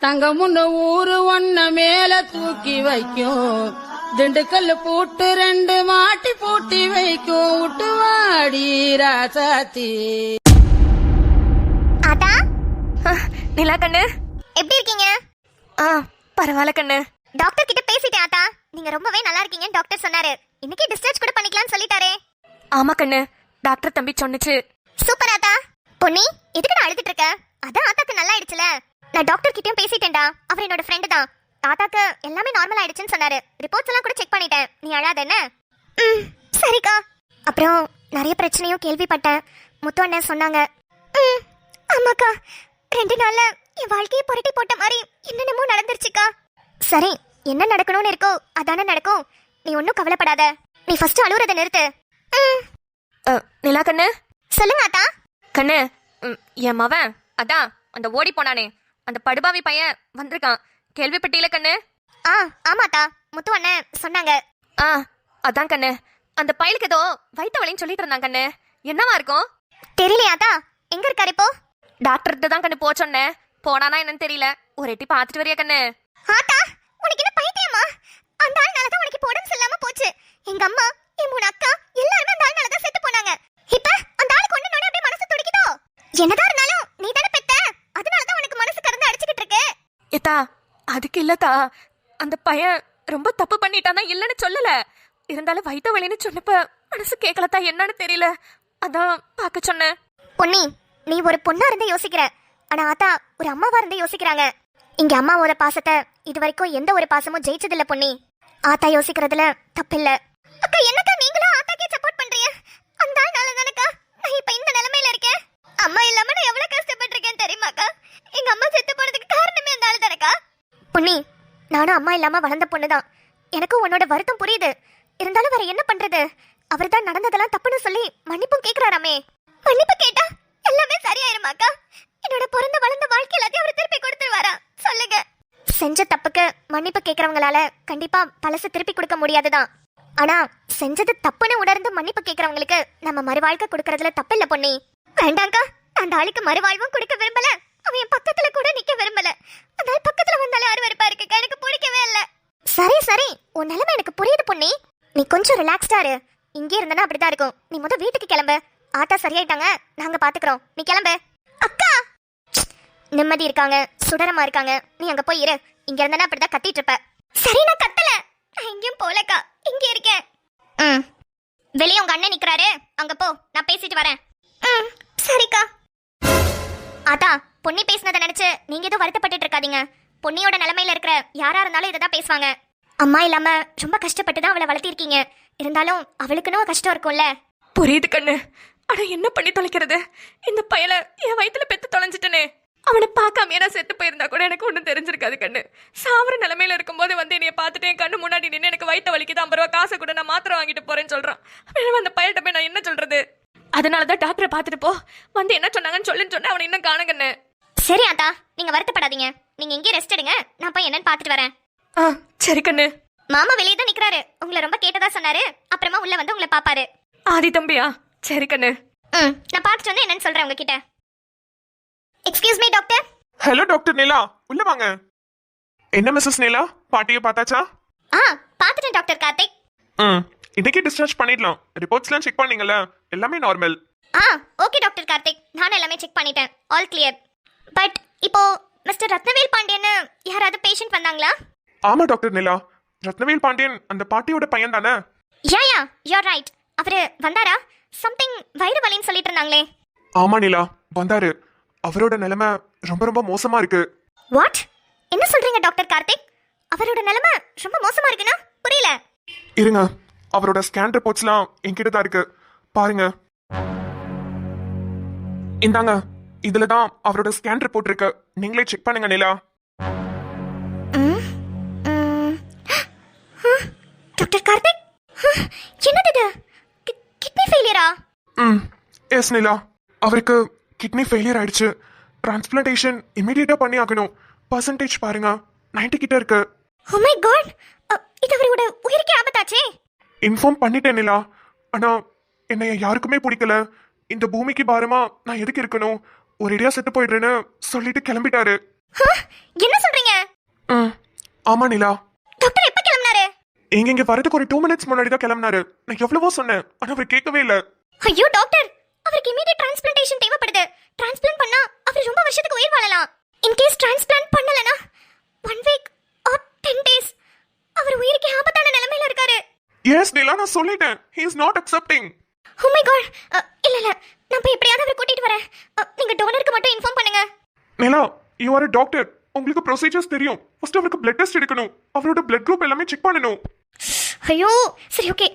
தங்கமுன்னு ஊரு ஒன்ன மேல தூக்கி வைக்கும், திண்டுக்கல் பூட்டு 2 மாட்டி பூட்டி வைக்கும், விட்டுவாடி ராசாத்தி. ஆத்தா, நிலா கண்ணு, எப்படி இருக்கீங்க? பரவாயில்ல கண்ணு. டாக்டர் கிட்ட பேசிட்டேன் ஆத்தா. நீங்க ரொம்பவே நல்லா இருக்கீங்க டாக்டர் சொன்னாரு. இன்னைக்கு டிஸ்சார்ஜ் கூட பண்ணிக்கலாம்னு சொல்லிட்டாரே. ஆமா கண்ணு, டாக்டர் தம்பி சொன்னுச்சு. சூப்பர் ஆத்தா. பொன்னி, எதுக்குடா அழுதுட்டு இருக்க? அதான் ஆத்தாக்கு நல்லா ஆயிடுச்சுல. நான் டாக்டர் கிட்டயும் பேசிட்டேன்டா. அவர் என்னோட ஃப்ரெண்டு தான். ஆத்தாக்கு எல்லாமே நார்மல் ஆயிடுச்சுன்னு சொன்னாரு. ரிப்போர்ட்ஸ் எல்லாம் கூட செக் பண்ணிட்டேன். நீ அழாத என்ன? சரிக்கா. அப்புறம் நிறைய பிரச்சனையும் கேள்விப்பட்டேன். முத்து அண்ணன் சொன்னாங்க. ஆமாக்கா, 2 நாள்ல என் வாழ்க்கையை புரட்டி போட்ட மாதிரி என்னென்னமோ நடந்துருச்சுக்கா. சரி, என்ன நடக்கணும்னு இருக்கோ அதானே நடக்கும். நீ ஒன்னும் கவலைப்படாத. நீ ஃபர்ஸ்ட் அழுறத நிறுத்து. நிலா கண்ணு, சொல்லுங்க ஆத்தா. கண்ணு, என் மவன் அதான் அந்த ஓடி போனானே அந்த படுபாவி பையன் வந்திருக்கான். கேள்விப்பட்டீல கண்ணு? ஆமாத்தா, முத்து அண்ணன் சொன்னாங்க. அதான் கண்ணு, அந்த பயலுக்கு ஏதோ வயிற்று வலின்னு சொல்லிட்டு இருந்தான் கண்ணு. என்னவா இருக்கும் தெரியலையாத்தா? எங்க இருக்காரு இப்போ? டாக்டர்கிட்ட தான் கண்ணு போ சொன்னேன். போனானா என்னன்னு தெரியல. ஒரு எட்டி பார்த்துட்டு வரியா கண்ணு? ஆத்தா, உனக்கு என்ன பைத்தியமா? அந்த ஆள்னால தான் உனக்கு உடம்பு சரியில்லாம போச்சு. எங்க அம்மா, என் 3 அக்கா எல்லாரும் அந்த ஆள்னால தான் செத்து போனாங்க. இப்ப அந்த ஆளுக்கு ஒண்ணு நோனே அப்படியே மனசு துடிக்குதோ? என்னதான் இருந்தாலும் நீ தானே பெத்த, அதனால தான் உனக்கு மனசு கறந்து அடிச்சிட்டு இருக்கு. ஏத்தா, அதுக்கு இல்லத்தா, அந்த பையன் ரொம்ப தப்பு பண்ணிட்டானா இல்லன்னு சொல்லல. இருந்தாலும் வயிற்று வலின்னு சொன்னப்ப மனசு கேட்கலத்தா, என்னன்னு தெரியல. அதான் பார்க்க சொன்னேன். பொன்னி, நீ ஒரு பொண்ணா இருந்து யோசிக்கிற. ஆனா ஆத்தா ஒரு அம்மாவா இருந்து யோசிக்கிறாங்க. இங்க அம்மாவோட பாசத்தை இது வரைக்கும் எந்த ஒரு பாசமும் ஜெயிச்சதில்ல பொன்னி. ஆத்தா யோசிக்கிறதுல தப்பில்ல. அக்கா, என்னக்கா நீங்களும் ஆத்தாக்கே சப்போர்ட் பண்றீங்க? அந்த ஆள்னால தானக்கா நான் இப்ப இந்த நிலைமையில இருக்கேன். அம்மா இல்லாம நான் எவ்வளவு கஷ்டப்பட்டிருக்கேன் தெரியுமாக்கா? எங்க அம்மா செத்து போனதுக்கு காரணமே அந்த ஆளு தானக்கா. பொன்னி, நானும் அம்மா இல்லாம வளர்ந்த பொண்ணுதான். எனக்கும் உன்னோட வருத்தம் புரியுது. இருந்தாலும் வேற என்ன பண்றது? அவர் தான் நடந்ததெல்லாம் தப்புன்னு சொல்லி மன்னிப்பும் கேக்குறாராமே. மன்னிப்பு கேட்டா எல்லாமே சரியாயிருமாக்கா? என்னோட பிறந்த வளர்ந்த வாழ்க்கை எல்லாத்தையும் அவர் திருப்பி கொடுத்துருவாரா? சொல்லுங்க. செஞ்ச தப்புக்கு மன்னிப்பு கேட்கறவங்களால கண்டிப்பா பழசு திருப்பி கொடுக்க முடியாதுதான். ஆனா செஞ்சது தப்புன்னு உணர்ந்து மன்னிப்பு கேட்கறவங்களுக்கு நம்ம மறுவாழ்க்கை கொடுக்கறதுல தப்பில்ல பொன்னி. வேண்டாங்கா, அந்த ஆளுக்கு மறுவாழ்வும் கொடுக்க விரும்பல. அவன் என் பக்கத்துல கூட நிக்க விரும்பல. அந்த ஆள் பக்கத்துல வந்தாலே அருவருப்பா இருக்கு. எனக்கு பிடிக்கவே இல்ல. சரி சரி, உன் நிலைமை எனக்கு புரியுது பொன்னி. நீ கொஞ்சம் ரிலாக்ஸ்டா இரு. இங்கே இருந்தனா அப்படிதான் இருக்கும். நீ முத வீட்டுக்கு கிளம்பு. ஆத்தா சரியாயிட்டாங்க, நாங்க பாத்துக்கிறோம். நீ கிளம்பு. அக்கா, நிம்மதி இருக்காங்க, சுடரமா இருக்காங்க. நீ அங்க போய் இரு. இங்க இருந்தனா அப்படிதான் கத்திட்டு இருப்ப. சரி, நான் கத்தல. நான் எங்கேயும் போலக்கா, இங்க இருக்கேன். வெளியே உங்க அண்ணன் நிக்கிறாரு, அங்க போ. நான் பேசிட்டு வரேன். சரிக்கா. ஆத்தா, பொன்னி பேசினதை நினைச்சு நீங்க எதுவும் வருத்தப்பட்டு இருக்காதீங்க. பொன்னியோட நிலைமையில இருக்கிற யாரா இருந்தாலும் இதை தான் பேசுவாங்க. அம்மா இல்லாம ரொம்ப கஷ்டப்பட்டு தான் அவளை வளர்த்திருக்கீங்க. இருந்தாலும் அவளுக்குன்னு கஷ்டம் இருக்கும்ல. புரியுது கண்ணு. ஆனா என்ன பண்ணி தொலைக்கிறது? இந்த பயல என் வயித்துல பெத்து தொலைஞ்சிட்டனே. அவனை பார்க்காம நான் செத்து போயிருந்தா கூட எனக்கு ஒன்றும் தெரிஞ்சிருக்காது கண்ணு. சாவர நிலைமையில இருக்கும்போது வந்து என்னைய பார்த்துட்டு என் கண்ணு முன்னாடி நின்று எனக்கு வயிற்று வலிக்குது, 50 ரூபா காசை கூட நான் மாத்திரை வாங்கிட்டு போறேன்னு சொல்றான். அந்த பையன்கிட்ட போய் நான் என்ன சொல்றது? அதனாலதான் டாக்டரை பார்த்துட்டு போ வந்து என்ன சொன்னாங்கன்னு சொன்னேன். அவனை இன்னும் காண கண்ணு. சரி ஆத்தா, நீங்க வருத்தப்படாதீங்க. நீங்க இங்கே ரெஸ்ட் எடுங்க. நான் போய் என்னன்னு பார்த்துட்டு வரேன். சரி கண்ணு. மாமா வெளியே தான் நிக்கிறாரு. உங்களை ரொம்ப கேட்டதா சொன்னாரு. அப்புறமா உள்ள வந்து உங்களை பாப்பாரு. ஆதி தம்பியா? சரி கண்ணு. நான் பார்த்துட்டு வந்து என்னன்னு சொல்றேன் உங்ககிட்ட. Excuse me doctor. Hello doctor Nila, உள்ள வாங்க. என்ன மிஸ்ஸஸ் நிலா, பாட்டியை பார்த்தாச்சா? பார்த்துட்டேன் டாக்டர் கார்த்திக். இன்னைக்கு டிஸ்சார்ஜ் பண்ணிடலாம். ரிப்போர்ட்ஸ்லாம் செக் பண்ணீங்கல்ல, எல்லாமே நார்மல். ஓகே டாக்டர் கார்த்திக், நான் எல்லாமே செக் பண்ணிட்டேன். All clear. பட் இப்போ மிஸ்டர் ரத்னவேல் பாண்டியன் யாராவது பேஷண்ட் வந்தாங்களா? ஆமா டாக்டர் நிலா, ரத்னவேல் பாண்டியன் அந்த பாட்டியோட பையன் தானே? யா யூர் ரைட். அவரு வந்தாரா? சம்திங் வயிறு வலின்னு சொல்லிட்டு இருந்தாங்களே. ஆமா நிலா, வந்தாரு. அவரோட நிலைமை ரொம்ப ரொம்ப மோசமா இருக்கு. வாட்? என்ன சொல்றீங்க டாக்டர் கார்த்திக்? அவரோட நிலைமை ரொம்ப மோசமா இருக்குன்னா புரியல. இருங்க, அவரோட ஸ்கேன் ரிப்போர்ட்ஸ்லாம் என்கிட்ட தான் இருக்கு, பாருங்க. இந்தாங்க, இதுல தான் அவரோட ஸ்கேன் ரிப்போர்ட் இருக்கு. நீங்களே செக் பண்ணுங்க நிலா. டாக்டர் கார்த்திக், என்னது இது? கிட்னி ஃபெயிலியரா? எஸ் நிலா, அவருக்கு கிட்னி ஃபெயிலியர் ஆயிடுச்சு. டிரான்ஸ்பிளான்டேஷன் இமிடியேட்டா பண்ணி ஆகணும். பர்சன்டேஜ் பாருங்க, 90 கிட்ட இருக்கு. ஓ மை காட், இது அவரோட உயிருக்கே ஆபத்தாச்சே. இன்ஃபார்ம் பண்ணிட்டேன் நிலா, ஆனா என்னைய யாருக்குமே பிடிக்கல. இந்த பூமிக்கு பாரமா நான் எதுக்கு இருக்கணும், ஒரேடியா செத்து போயிடுறேன்னு சொல்லிட்டு கிளம்பிட்டாரு. என்ன சொல்றீங்க? ம் ஆமா நிலா. டாக்டர் எப்ப கிளம்பினாரு? இங்க வரதுக்கு ஒரு 2 மினிட்ஸ் முன்னாடி தான் கிளம்பினாரு. நான் எவ்வளவோ சொன்னேன், ஆனா அவர் கேட்கவே இல்ல. ஐயோ டாக்டர், அவருக்கு இமிடியேட் டிரான்ஸ்பிளான்டேஷன் தேவைப்படுது. டிரான்ஸ்பிளான்ட் பண்ணா அவர் ரொம்ப வருஷத்துக்கு உயிர் வாழலாம். இன் கேஸ் டிரான்ஸ்பிளான்ட் பண்ணலனா 1 வீக் ஆர் 10 டேஸ் அவர் உயிருக்கு ஆபத்தான நிலைமையில இருக்காரு. எஸ் நிலா, நான் சொல்லிட்டேன். he is not accepting. Oh my god. இல்ல நான் போய் எப்படியாவது அவரை கூட்டிட்டு வரேன். நீங்க டோனருக்கு மட்டும் இன்ஃபார்ம் பண்ணுங்க. நிலா, you are a doctor. உங்களுக்கு ப்ரொசீஜர்ஸ் தெரியும். ஃபர்ஸ்ட் அவருக்கு பிளட் டெஸ்ட் எடுக்கணும். அவரோட பிளட் குரூப் எல்லாமே செக் பண்ணணும். ஐயோ சரி ஓகே,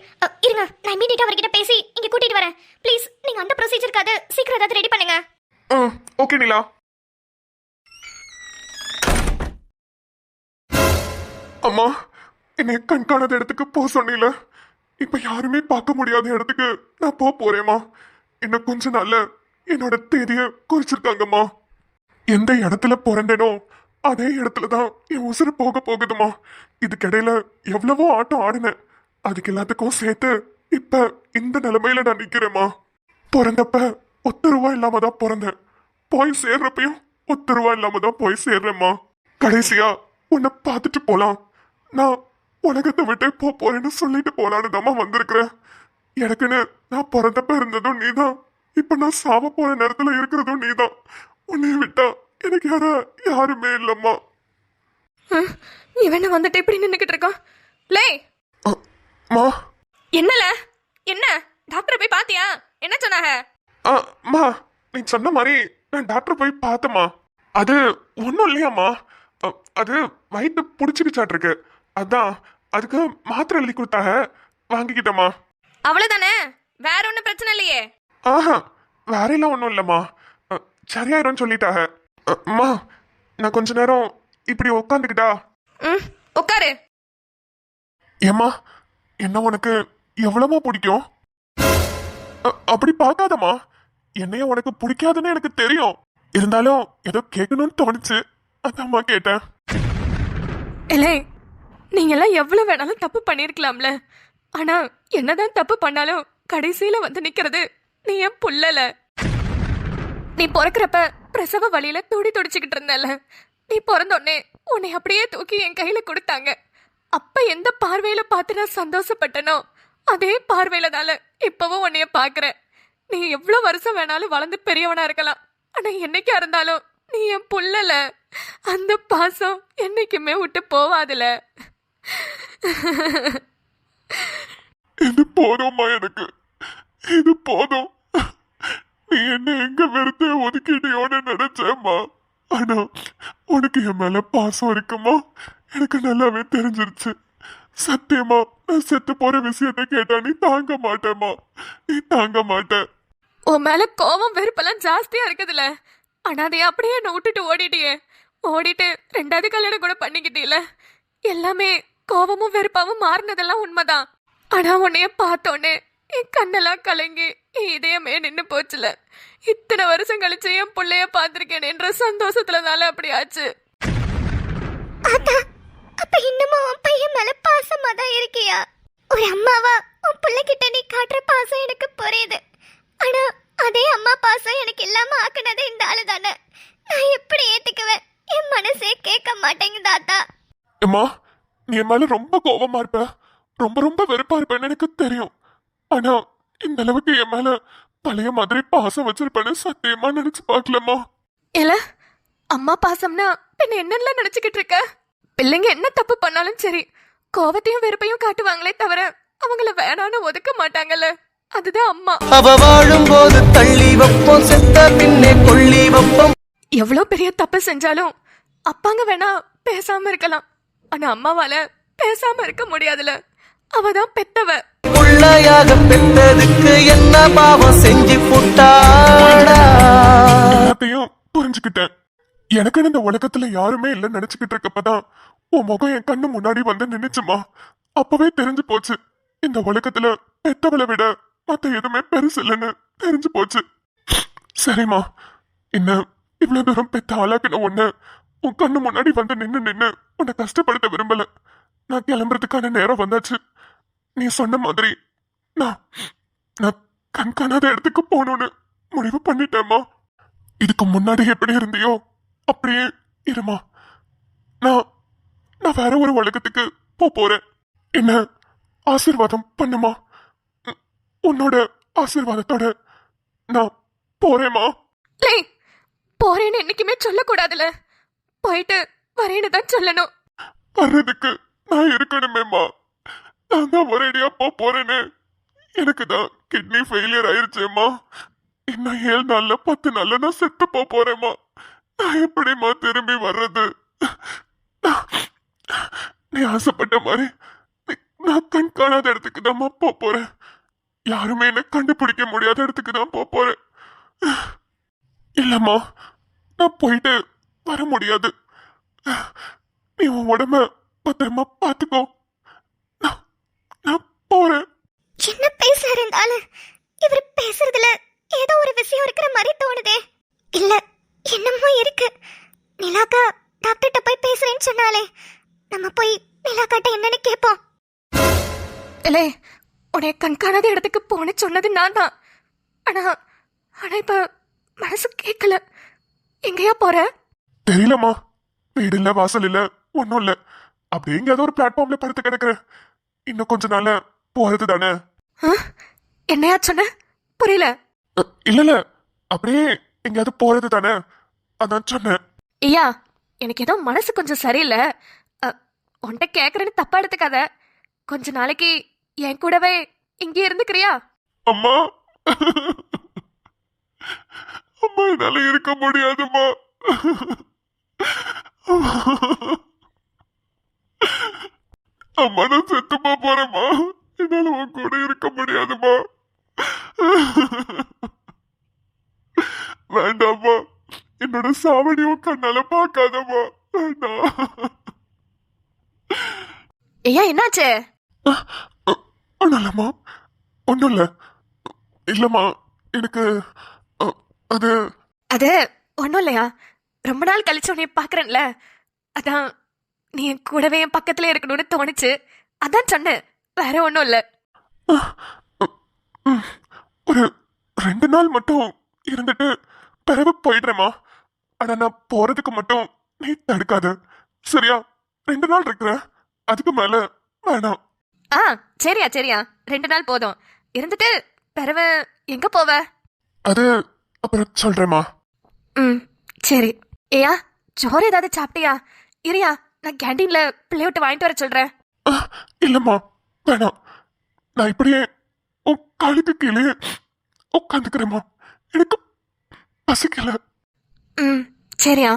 இருங்க நான் இமிடியேட்டா அவர்கிட்ட பேசி இங்க கூட்டிட்டு வரேன். ப்ளீஸ் நீங்க அந்த ப்ரொசீஜர்க்காக சீக்கிரம் ஏதாவது ரெடி பண்ணுங்க. ஓகே நிலா. அம்மா, என்னை கண்காணாத இடத்துக்கு போக சொன்னீல. இப்ப யாருமே பார்க்க முடியாத இடத்துக்கு நான் போறேம்மா. இன்னும் கொஞ்ச நாள்ல என்னோட தேதிய குறிச்சிருக்காங்கம்மா. எந்த இடத்துல பிறந்தேனோ அதே இடத்துல தான் என் உசுறு போக போகுதுமா. இதுக்கிடையில எவ்வளவோ ஆட்டம் ஆடினேன். அதுக்கு எல்லாத்துக்கும் சேர்த்து இப்ப இந்த நிலைமையில நான் நிக்கிறேம்மா. பிறந்தப்ப 10 ரூபா இல்லாம தான் பிறந்தேன். போய் சேர்றப்பையும் 10 ரூபா இல்லாம தான் போய் சேர்றேம்மா. கடைசியா உன்னை பார்த்துட்டு போலாம், நான் உலகத்தை விட்டு போறேன்னு சொல்லிட்டு போலான்னு தாம்மா வந்திருக்கிறேன். எனக்குன்னு நான் பிறந்தப்ப இருந்ததும் நீதான், இப்ப நான் சாவ போற நேரத்துல இருக்கிறதும் நீதான். உன்னை விட்டா எனக்கு யாருமே இல்லம்மா. இவன வந்துட்டு இப்படி நின்னுக்கிட்டு இருக்கான். லே மா, என்னல என்ன டாக்டர் போய் பாத்தியா? என்ன சொன்னாங்க? மா, நீ சொன்ன மாதிரி நான் டாக்டர் போய் பார்த்தம்மா. அது ஒன்றும் இல்லையாம்மா. அது வயிற்று பிடிச்சிக்கிச்சாட்டிருக்கு. அதான் அதுக்கு மாத்திரை எழுதி கொடுத்தாக, வாங்கிக்கிட்டம்மா. அவ்வளவுதானே, வேற ஒன்னும் பிரச்சனை இல்லையே? ஆஹா, வேற எல்லாம் ஒன்றும் இல்லைம்மா. சரியாயிரும் சொல்லிட்டாக. அம்மா, நான் கொஞ்ச நேரம் இப்படி உட்காந்துக்கிட்டா? உட்காரு. ஏம்மா, என்ன உனக்கு எவ்வளவோ பிடிக்கும்? அப்படி பார்க்காதம்மா. என்னைய உனக்கு பிடிக்காதுன்னு எனக்கு தெரியும். இருந்தாலும் ஏதோ கேட்கணும்னு தோணுச்சு, அதாம்மா கேட்டேன். இல்லை, நீங்க எல்லாம் எவ்வளவு வேணாலும் தப்பு பண்ணிருக்கலாம்ல. ஆனா என்னதான் தப்பு பண்ணாலும் கடைசியில வந்து நிக்கிறது நீ என் புள்ளல. நீ பிறக்கிறப்ப பிரசவ வழியில துடி துடிச்சுக்கிட்டு இருந்தல. நீ பிறந்தோடனே உன்னை அப்படியே தூக்கி என் கையில கொடுத்தாங்க. அப்ப எந்த பார்வையில பார்த்து நான் சந்தோஷப்பட்டனோ அதே பார்வையில தால இப்பவும் உன்னைய பாக்குறேன். நீ எவ்வளவு வருஷம் வேணாலும் வளர்ந்து பெரியவனா இருக்கலாம், ஆனா என்னைக்கா இருந்தாலும் நீ என் புள்ளல. அந்த பாசம் என்னைக்குமே விட்டு போவாதுல. இது போதும்மா, எனக்கு இது போதும். நீ என்ன எங்க வெறுத்து ஒதுக்கிட்டியோன்னு நினைச்சேம்மா. ஆனா உனக்கு என் மேல பாசம் இருக்குமா எனக்கு நல்லாவே தெரிஞ்சிருச்சு. சத்தியமா நான் செத்து போற விஷயத்த கேட்டா நீ தாங்க மாட்டேம்மா, நீ தாங்க மாட்ட. உன் மேல கோபம் வெறுப்பெல்லாம் ஜாஸ்தியா இருக்குதுல. ஆனா அதைய அப்படியே என்ன விட்டுட்டு ஓடிட்டியே. ஓடிட்டு 2வது கல்யாணம் கூட பண்ணிக்கிட்டீல. எல்லாமே கோபமும் வெறுப்பாவும் மாறினதெல்லாம் உண்மைதான். ஆனா உன்னைய பார்த்தோன்னே என் கண்ணெல்லாம் கலங்கி என் இதயமே நின்னு போச்சுல. இத்தனை வருஷம் கழிச்சு என் பிள்ளைய பார்த்திருக்கேன் என்ற சந்தோஷத்துலதால அப்படி ஆச்சு. அப்ப இன்னமும் உன் பையன் மேல பாசமா தான் இருக்கியா? ஒரு அம்மாவா உன் பிள்ளைகிட்ட நீ காட்டுற பாசம் எனக்கு புரியுது. ஆனா அதே அம்மா பாசம் எனக்கு இல்லாம ஆக்குனது இந்த ஆளு தானே. நான் எப்படி ஏத்துக்குவேன்? என் மனசே கேட்க மாட்டேங்குது தாத்தா. அம்மா, நீ என் மேல ரொம்ப கோபமா இருப்ப, ரொம்ப ரொம்ப வெறுப்பா இருப்பேன்னு எனக்கு தெரியும். ஆனா இந்த அளவுக்கு என் மேல பழைய மாதிரி பாசம் வச்சிருப்பேன்னு சத்தியமா நினைச்சு பார்க்கலம்மா. இல்ல, அம்மா பாசம்னா பின்ன என்னெல்லாம் நினைச்சுக்கிட்டு இருக்க? பிள்ளைங்க என்ன தப்பு பண்ணாலும் சரி கோபத்தையும் வெறுப்பையும் காட்டுவாங்களே தவிர அவங்கள வேணான்னு ஒதுக்க மாட்டாங்கல்ல. அதுதான் அம்மா. அவ வாழும் போது தள்ளி வைப்போம், செத்த பின்னே கொள்ளி வைப்போம். எவ்வளவு பெரிய தப்பு செஞ்சாலும் அப்பாங்க வேணா பேசாம இருக்கலாம், ஆனா அம்மாவால பேசாம இருக்க முடியாதுல. அவதான் பெத்தவ. புள்ளையாக பெற்றதுக்கு என்ன பாவம் செஞ்சு புட்டாடா. எல்லாத்தையும் புரிஞ்சுக்கிட்டேன். எனக்கு இந்த உலகத்துல யாருமே இல்லைன்னு நினைச்சுக்கிட்டு இருக்கப்பதான் உன் முகம் என் கண்ணு முன்னாடி வந்து நின்னுச்சுமா. அப்பவே தெரிஞ்சு போச்சு, இந்த உலகத்துல பெத்தவளை விட மத்த எதுவுமே பெருசு இல்லைன்னு தெரிஞ்சு போச்சு. சரிம்மா, என்ன இவ்வளவு தூரம் பெத்த ஆளாக்குன ஒண்ணு உன் கண்ணு முன்னாடி வந்து நின்னு உன்னை கஷ்டப்படுத்த விரும்பல. நான் கிளம்புறதுக்கான நேரம் வந்தாச்சு. நீ சொன்ன மாதிரி நான் கண்காணாத இடத்துக்கு போகணும்னு முடிவு பண்ணிட்டேம்மா. இதுக்கு முன்னாடி எப்படி இருந்தியோ அப்படியே இருமா, நான் நான் வேற ஒரு உலகத்துக்கு போறேன். என்ன ஆசீர்வாதம் பண்ணுமா? உன்னோட ஆசீர்வாதத்தோட நான் போறேம்மா. லே, போறேன்னு என்னைக்குமே சொல்லக்கூடாதுல. போயிட்டு வரேன்னு தான் சொல்லணும். வர்றதுக்கு நான் இருக்கணுமேம்மா. நான் தான் ஒரேடியா போறேன்னு. எனக்கு தான் கிட்னி ஃபெயிலியர் ஆயிருச்சேம்மா. இன்னும் 7 நாள்ல 10 நாள்ல நான் செத்து போறேம்மா. நான் எப்படிம்மா திரும்பி வர்றது? நீ ஆசைப்பட்ட மாதிரி நான் கண் காணாத இடத்துக்கு தான்மா போறேன். யாருமே என்ன கண்டுபிடிக்க முடியாத இடத்துக்கு தான் போறேன். இல்லம்மா, நான் போயிட்டு வர முடியாது. நீ உன் உடம்ப பத்திரமா பாத்துக்கோ. நான் போறேன். என்ன பேசுறாரு இருந்தாலும் இவர் பேசுறதுல ஏதோ ஒரு விஷயம் இருக்கிற மாதிரி தோணுதே. இல்ல, என்னமோ இருக்கு. நிலாக்கா டாக்டர்கிட்ட போய் பேசுறேன்னு சொன்னாலே, நம்ம போய் நிலாக்காட்ட என்னன்னு கேட்போம். இல்லை, உன்னை கண்காணாத இடத்துக்கு போன சொன்னது நான் தான். ஆனா ஆனா இப்ப மனசு கேட்கல. எங்கேயா போற? தெரியலம்மா. வீடு இல்ல, வாசல் இல்ல, ஒன்னும் இல்ல. அப்படியே எங்கேயாவது ஒரு பிளாட்ஃபார்ம்ல படுத்து கிடக்குறேன். இன்னும் கொஞ்ச நாள்ல போறது தானே. என்னையா சொன்ன? புரியல. இல்ல, அப்படியே எங்கேயாவது போறது தானே, அதான் சொன்னேன். ஐயா, எனக்கு ஏதோ மனசு கொஞ்சம் சரியில்லை. உன்கிட்ட கேட்கறேன்னு தப்பா எடுத்துக்காத. கொஞ்ச நாளைக்கு என் கூடவே இங்கே இருந்துக்கிறியா? அம்மா, அம்மா என்னால இருக்க முடியாதும்மா. அம்மா, நான் செத்து போறேம்மா. என்னால உன் கூட இருக்க முடியாதும்மா. வேண்டாம்மா, என்னோட சாவடி உன் கண்ணால பார்க்காதம்மா. வேண்டாம். ஐயா, என்னாச்சு? ஒன்னும் இல்லம்மா, ஒன்னும் இல்ல. இல்லம்மா, எனக்கு அது அது ஒன்றும் இல்லையா. ரொம்ப நாள் கழிச்சு உன்னை பார்க்குறேன்ல, அதான் நீ என் கூடவே என் பக்கத்துல இருக்கணும்னு தோணுச்சு. அதான் சொன்னேன், வேற ஒன்றும் இல்லை. ஒரு 2 நாள் மட்டும் இருந்துட்டு பிறகு போயிடுறேம்மா. ஆனா நான் போறதுக்கு மட்டும் நீ தடுக்காத, சரியா? 2 நாள் இருக்கிறேன், அதுக்கு மேல வேணாம். ஆ, சரியா சரியா, 2 நாள் போதும். இருந்துட்டு பிறவு எங்க போவ? அது அப்புறம் சொல்றேம்மா. ம், சரி. ஏயா, சோறு ஏதாவது சாப்பிட்டியா? இரியா, நான் கேண்டீன்ல பிள்ளை விட்டு வாங்கிட்டு வர சொல்றேன். இல்லம்மா, வேணாம். நான் இப்படியே உன் காலுக்கு கீழே உட்காந்துக்கிறேம்மா. எனக்கு பசிக்கல. ம், சரியா.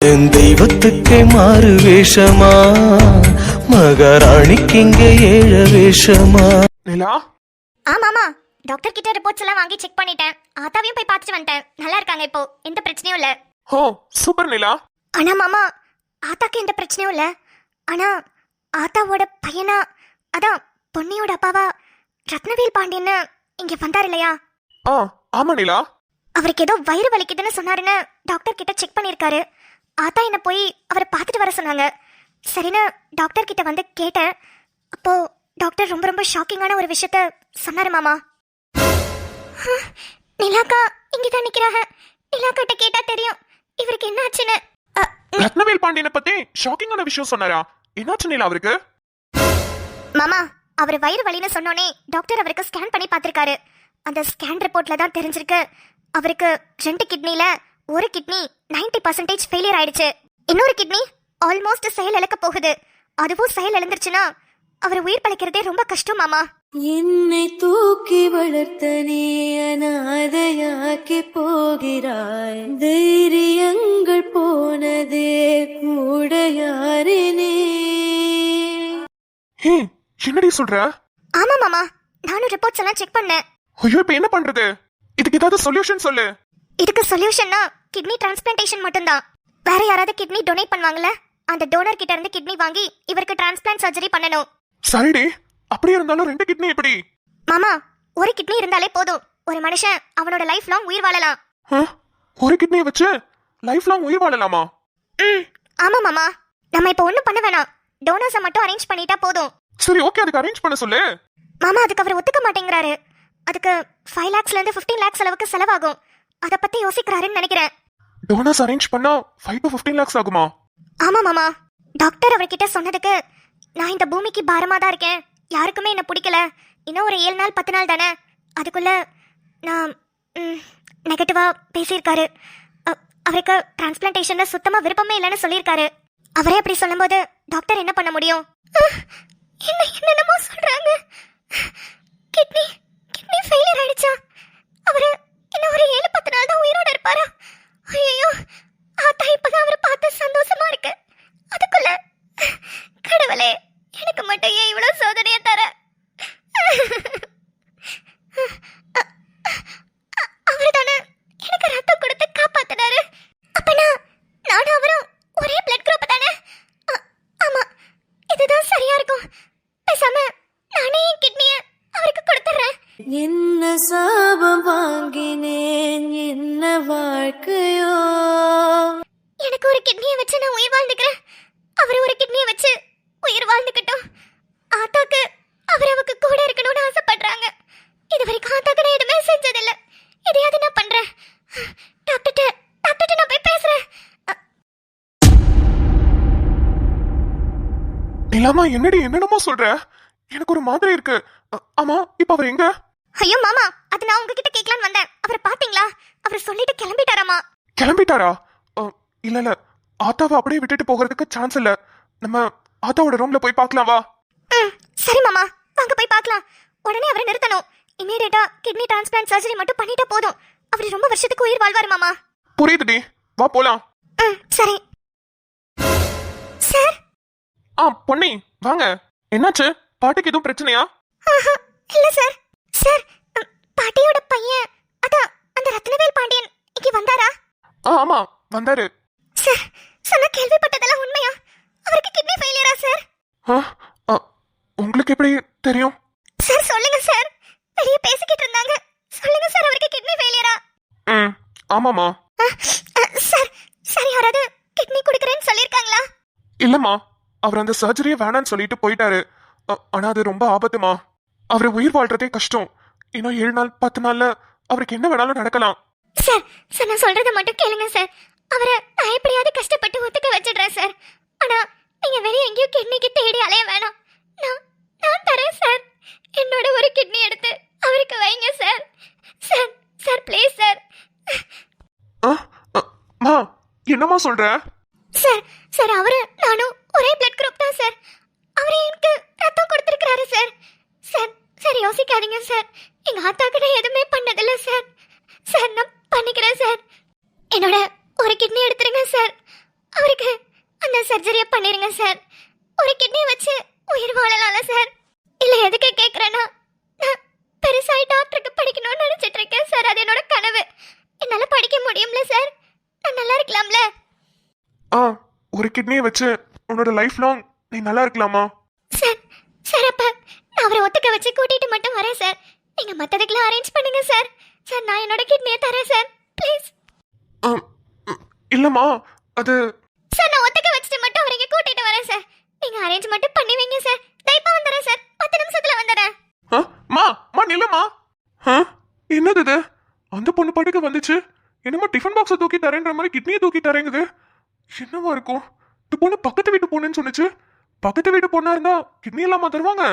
என் தெய்வத்துக்கே மாறு வேஷமா, மகாராணிக்கு இங்கே 7 வேஷமா. நிலா, ஆமாமா, டாக்டர் கிட்ட ரிப்போர்ட்ஸ் எல்லாம் வாங்கி செக் பண்ணிட்டேன். ஆத்தாவையும் போய் பார்த்துட்டு வந்துட்டேன். நல்லா இருக்காங்க இப்போ, எந்த பிரச்சனையும் இல்ல. ஹோ சூப்பர் நிலா. ஆனா மாமா, ஆத்தாக்கு எந்த பிரச்சனையும் இல்ல. ஆனா ஆத்தாவோட பையனா, அதான் பொன்னியோட அப்பாவா ரத்னவேல் பாண்டியன்னு இங்க வந்தார் இல்லையா? ஆமா நிலா. அவருக்கு ஏதோ வயிறு வலிக்குதுன்னு சொன்னாருன்னு டாக்டர் கிட்ட செக் பண்ணிருக்காரு. ஆத்தா என்ன போய் அவரை பார்த்துட்டு வர சொன்னாங்க. சரின்னு டாக்டர் கிட்ட வந்து கேட்டேன். அப்போ டாக்டர் ரொம்ப ரொம்ப ஷாக்கிங்கான ஒரு விஷயத்த சொன்னாரு மாமா. நிலாக்கா இங்கதான் நிக்கிறாங்க. நிலாக்கிட்ட கேட்டா தெரியும் இவருக்கு என்ன ஆச்சுன்னு. ரத்னவேல் பாண்டியனை பத்தி ஷாக்கிங்கான விஷயம் சொன்னாரா? என்னாச்சு நிலா அவருக்கு? மாமா, அவர் வயிறு வலின்னு சொன்னோனே டாக்டர் அவருக்கு ஸ்கேன் பண்ணி பார்த்திருக்காரு. அந்த ஸ்கேன் ரிப்போர்ட்ல தான் தெரிஞ்சிருக்கு அவருக்கு 2 கிட்னில ஒரு கிட்னி 90% ஃபெயிலியர் ஆயிடுச்சு. இன்னொரு கிட்னி ஆல்மோஸ்ட் செயல் இழக்க போகுது. அதுவும் செயல் இழந்துருச்சுன்னா அவர் உயிர் பழைக்கிறதே ரொம்ப கஷ்டம் மாமா. என்னை தூக்கி வளர்த்த நீ அனாதையாக்கி போகிறாய். தைரியங்கள் போனதே கூட யாரினே. என்னடி சொல்ற? ஆமா மாமா, நானும் ரிப்போர்ட்ஸ் எல்லாம் செக் பண்ணேன். ஐயோ, இப்ப என்ன பண்றது? இதுக்கு ஏதாவது சொல்யூஷன் சொல்லு. இதுக்கு சொல்யூஷன்னா கிட்னி டிரான்ஸ்பிளான்டேஷன் மட்டும்தான். வேற யாராவது கிட்னி டொனேட் பண்ணுவாங்கல்ல, அந்த டோனர் கிட்ட இருந்து கிட்னி வாங்கி இவருக்கு டிரான்ஸ்பிளான்ட் சர்ஜரி பண்ணணும். சரிடி, அப்படியே இருந்தாலும் 2 கிட்னி எப்படி? மாமா, ஒரு கிட்னி இருந்தாலே போதும், ஒரு மனுஷன் அவனோட லைஃப் லாங் உயிர் வாழலாம். ஒரு கிட்னியை வச்சு லைஃப் லாங் உயிர் வாழலாமா? ஆமா மாமா, நம்ம இப்ப ஒண்ணும் பண்ண வேணாம். டோனர்ஸை மட்டும் அரேஞ்ச் பண்ணிட்டா போதும். சரி, ஓகே, அதுக்கு அரேஞ்ச் பண்ண சொல்லு. மாமா, அதுக்கு அவர் ஒத்துக்க மாட்டேங்கிறாரு. அதுக்கு 5 lakhsல இருந்து 15 lakhs அளவுக்கு செலவாகும். அத பத்தி யோசிக்கிறாருன்னு நினைக்கிறேன். டோனர்ஸ் அரேஞ்ச் பண்ணா 5 to 15 lakhs ஆகுமா? ஆமா மாமா, டாக்டர் அவர்கிட்ட சொன்னதுக்கு நான் இந்த பூமிக்கு பாரமா தான் இருக்கேன், யாருக்குமே என்ன பிடிக்கல, இன்னும் ஒரு 7 நாள் 10 நாள் தானே, அதுக்குள்ள நான் நெகட்டிவா பேசியிருக்காரு. அவருக்கு டிரான்ஸ்பிளான்டேஷன்ல சுத்தமா விருப்பமே இல்லைன்னு சொல்லியிருக்காரு. அவரே அப்படி சொல்லும்போது டாக்டர் என்ன பண்ண முடியும்? என்னென்னமோ சொல்றாங்க. கிட்னி ஃபெயிலியர் ஆயிடுச்சா? அவரு இன்னும் ஒரு 7-10 நாள் தான் உயிரோட இருப்பாரா? ஐயோ, ஆத்தா இப்பதான் அவரை பார்த்து சந்தோஷமா இருக்கு. அதுக்குள்ள கடவுளே, எனக்கு மட்டும் ஏன் இவ்வளவு சோதனையை தர? அவரு தானே எனக்கு ரத்தம் கொடுத்து காப்பாத்தினாரு. அப்பனா நானும் அவரும் ஒரே பிளட் குரூப் தானே? ஆமா, இதுதான் சரியா இருக்கும். பேசாம நானே என் கிட்னியை அவருக்கு கொடுத்துறேன். என்ன சாபம் வாங்கினேன், என்ன வாழ்க்கையோ. எனக்கு ஒரு கிட்னியை வச்சு நான் உயிர் வாழ்ந்துக்கிறேன், அவர் ஒரு கிட்னியை வச்சு உயிர் வாழ்ந்துக்கிட்டோம். ஆத்தாக்கு அவர் அவருக்கு கூட இருக்கணும்னு ஆசைப்படுறாங்க. இது வரைக்கும் ஆத்தாக்கு நான் எதுவுமே செஞ்சதில்லை. எதையாவது நான் பண்றேன். டாக்டர்கிட்ட நான் போய் பேசுறேன். இல்லாமா என்னடி என்னென்னமோ சொல்ற? எனக்கு ஒரு மாதிரி இருக்கு. ஆமா, இப்ப அவர் எங்க? ஐயோ மாமா, அது நான் உங்ககிட்ட கேட்கலான்னு வந்தேன். அவரை பாத்தீங்களா? அவர் சொல்லிட்டு கிளம்பிட்டாராமா. கிளம்பிட்டாரா? இல்ல ஆத்தாவை அப்படியே விட்டுட்டு போகிறதுக்கு சான்ஸ் இல்ல. நம்ம ஆத்தாவோட ரூம்ல போய் பார்க்கலாம் வா. சரி மாமா, வாங்க போய் பார்க்கலாம். உடனே அவரை நிறுத்தணும். இமீடியட்டா கிட்னி டிரான்ஸ்பிளான்ட் சர்ஜரி மட்டும் பண்ணிட்டா போதும். அவர் ரொம்ப வருஷத்துக்கு உயிர் வாழ்வாரு மாமா. புரியுதுடி, வா போலாம். சரி சார். பொன்னி வாங்க. என்னாச்சு? பாட்டுக்கு எதுவும் பிரச்சனையா? இல்ல சார். சார், பாட்டியோட பையன் அதான் அந்த ரத்னவேல் பாண்டியன் இங்க வந்தாரா? ஆமா வந்தாரு. சார், சொன்ன கேள்விப்பட்டதெல்லாம் உண்மையா? அவருக்கு கிட்னி ஃபெயிலியரா சார்? உங்களுக்கு எப்படி தெரியும்? சார் சொல்லுங்க சார், வெளியே பேசிக்கிட்டு இருந்தாங்க. சொல்லுங்க சார், அவருக்கு கிட்னி ஃபெயிலியரா? ஆமாமா. சார், சரி, யாராவது கிட்னி குடுக்கறேன்னு சொல்லிருக்காங்களா? இல்லம்மா, அவர் அந்த சர்ஜரியை வேணான்னு சொல்லிட்டு போயிட்டாரு. ஆனா அது ரொம்ப ஆபத்துமா. அவரை உயிர் வாழ்றதே கஷ்டம். இன்னும் 7 நாள் 10 நாள்ல அவருக்கு என்ன வேணாலும் நடக்கலாம். சார், நான் சொல்றத மட்டும் கேளுங்க சார். அவரை நான் எப்படியாவது கஷ்டப்பட்டு ஒத்துக்க வச்சிடுறேன் சார். ஆனா நீங்க வெளியே எங்கேயும் கிட்னிக்கு தேடி அலைய வேணாம். நான் தரேன் சார். என்னோட ஒரு கிட்னி எடுத்து அவருக்கு வைங்க சார். Sir please sir. என்னமா சொல்ற? சார் அவரு நானும் ஒரே பிளட் குரூப் தான் சார். அவரே எனக்கு ரத்தம் கொடுத்திருக்காரு சார். சார் யோசிக்காதீங்க சார். எங்க ஆத்தாக்கு நான் எதுவுமே பண்ணதில்ல சார். நான் பண்ணிக்கிறேன் சார். என்னோட ஒரு கிட்னி எடுத்துருங்க சார். அவருக்கு அந்த சர்ஜரியை பண்ணிருங்க சார். ஒரு கிட்னியை வச்சு உயிர் வாழலாம்ல சார்? இல்ல எதுக்கு கேட்கறேன்னா, நான் பெருசாய் டாக்டருக்கு படிக்கணும்னு நினைச்சிட்டு இருக்கேன் சார். அது என்னோட கனவு. என்னால படிக்க முடியும்ல சார்? நான் நல்லா இருக்கலாம்ல? ஒரு கிட்னியை வச்சு உன்னோட லைஃப் லாங் நீ நல்லா இருக்கலாமா? சார் அப்ப நான் அவரை ஒத்துக்க வச்சு கூட்டிட்டு மட்டும் வரேன் சார். நீங்க மத்ததுக்கெல்லாம் அரேஞ்ச் பண்ணுங்க சார். நான் என்னோட கிட்னியை தரேன் சார், ப்ளீஸ். இல்லம்மா, அது சார் நான் ஒத்துக்க வச்சுட்டு மட்டும் அவரை இங்க கூட்டிட்டு வரேன் சார். நீங்க அரேஞ்ச் மட்டும் பண்ணி வைங்க சார். டைப்பா வந்துறேன் சார். 10 நிமிஷத்துல வந்துறேன். நில்லுமா. என்னது இது? அந்த பொண்ணு பாட்டுக்கு வந்துச்சு. என்னமோ டிஃபன் பாக்ஸை தூக்கி தரேன்ற மாதிரி கிட்னியை தூக்கி தரேங்குது. என்னவா இருக்கும்? இந்த பொண்ணு பக்கத்து வீட்டு பொண்ணுன்னு சொன்னுச்சு. பக்கத்து வீட்டு பொண்ணா இருந்தா கிட்னி இல்லாம தருவாங்க?